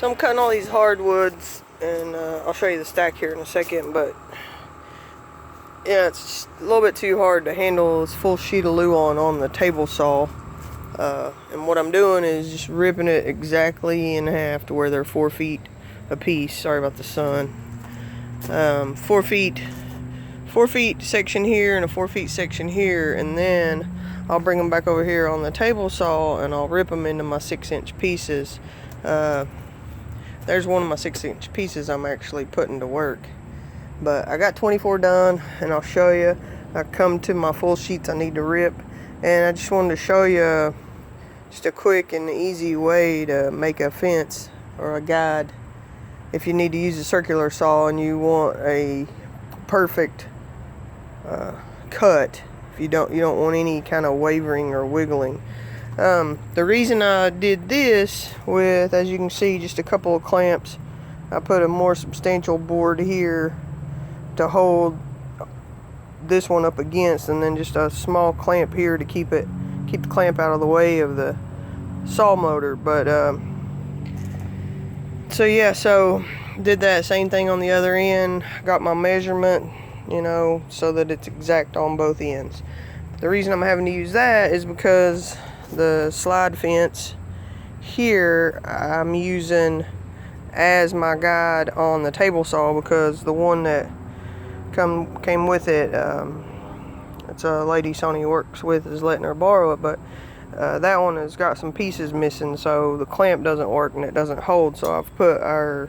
So I'm cutting all these hardwoods, and I'll show you the stack here in a second, but yeah, it's a little bit too hard to handle this full sheet of Luan on the table saw. And what I'm doing is just ripping it exactly in half to where they're 4 feet a piece. Sorry about the sun. 4 feet section here and a 4 feet section here, and then I'll bring them back over here on the table saw and I'll rip them into my 6-inch pieces. There's one of my 6-inch pieces I'm actually putting to work. But I got 24 done, and I'll show you. I come to my full sheets I need to rip, and I just wanted to show you just a quick and easy way to make a fence or a guide if you need to use a circular saw and you want a perfect cut. If you don't want any kind of wavering or wiggling. The reason I did this with, as you can see, just a couple of clamps, I put a more substantial board here to hold this one up against, and then just a small clamp here to keep the clamp out of the way of the saw motor. But so yeah, so did that same thing on the other end. Got my measurement, so that it's exact on both ends. The reason I'm having to use that is because the slide fence here I'm using as my guide on the table saw, because the one that came with it, it's a lady Sony works with, is letting her borrow it, but that one has got some pieces missing, so the clamp doesn't work and it doesn't hold. So I've put our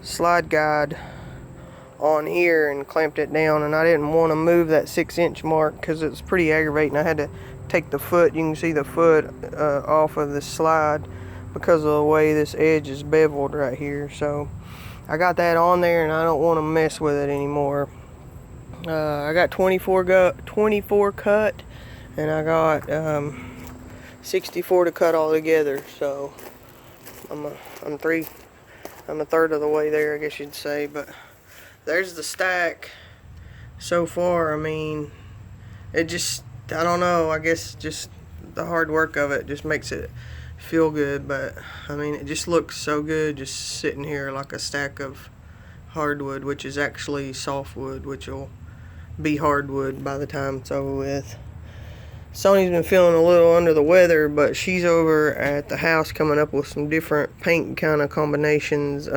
slide guide on here and clamped it down, and I didn't want to move that 6-inch mark because it's pretty aggravating. I had to take the foot, you can see the foot off of the slide because of the way this edge is beveled right here. So I got that on there, and I don't want to mess with it anymore. I got 24 cut, and I got 64 to cut all together. So I'm a third of the way there, I guess you'd say. But there's the stack so far. I mean, it just, I don't know, I guess just the hard work of it just makes it feel good. But I mean, it just looks so good just sitting here like a stack of hardwood, which is actually softwood, which will be hardwood by the time it's over with. Sony's been feeling a little under the weather, but she's over at the house coming up with some different paint kind of combinations.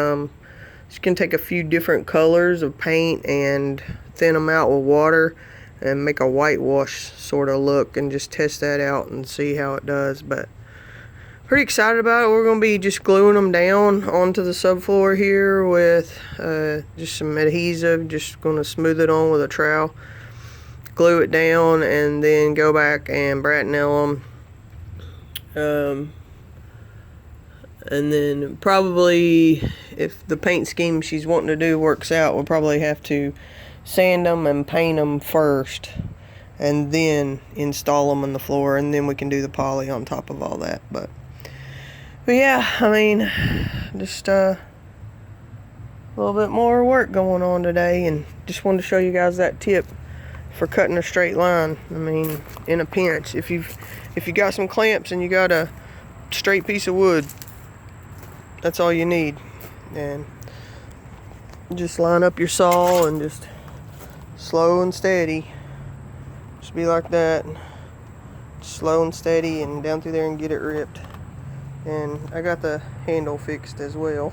She can take a few different colors of paint and thin them out with water and make a whitewash sort of look, and just test that out and see how it does. But pretty excited about it. We're going to be just gluing them down onto the subfloor here with just some adhesive. Just going to smooth it on with a trowel, glue it down, and then go back and Bratnell them. And then probably, if the paint scheme she's wanting to do works out, we'll probably have to sand them and paint them first, and then install them on the floor, and then we can do the poly on top of all that. But yeah, I mean, just a little bit more work going on today, and just wanted to show you guys that tip for cutting a straight line. I mean, in a pinch, if you got some clamps and you got a straight piece of wood, that's all you need. And just line up your saw and just slow and steady, just be like that, slow and steady, and down through there and get it ripped. And I got the handle fixed as well.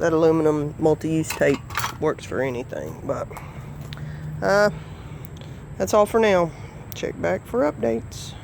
That aluminum multi-use tape works for anything. But that's all for now. Check back for updates.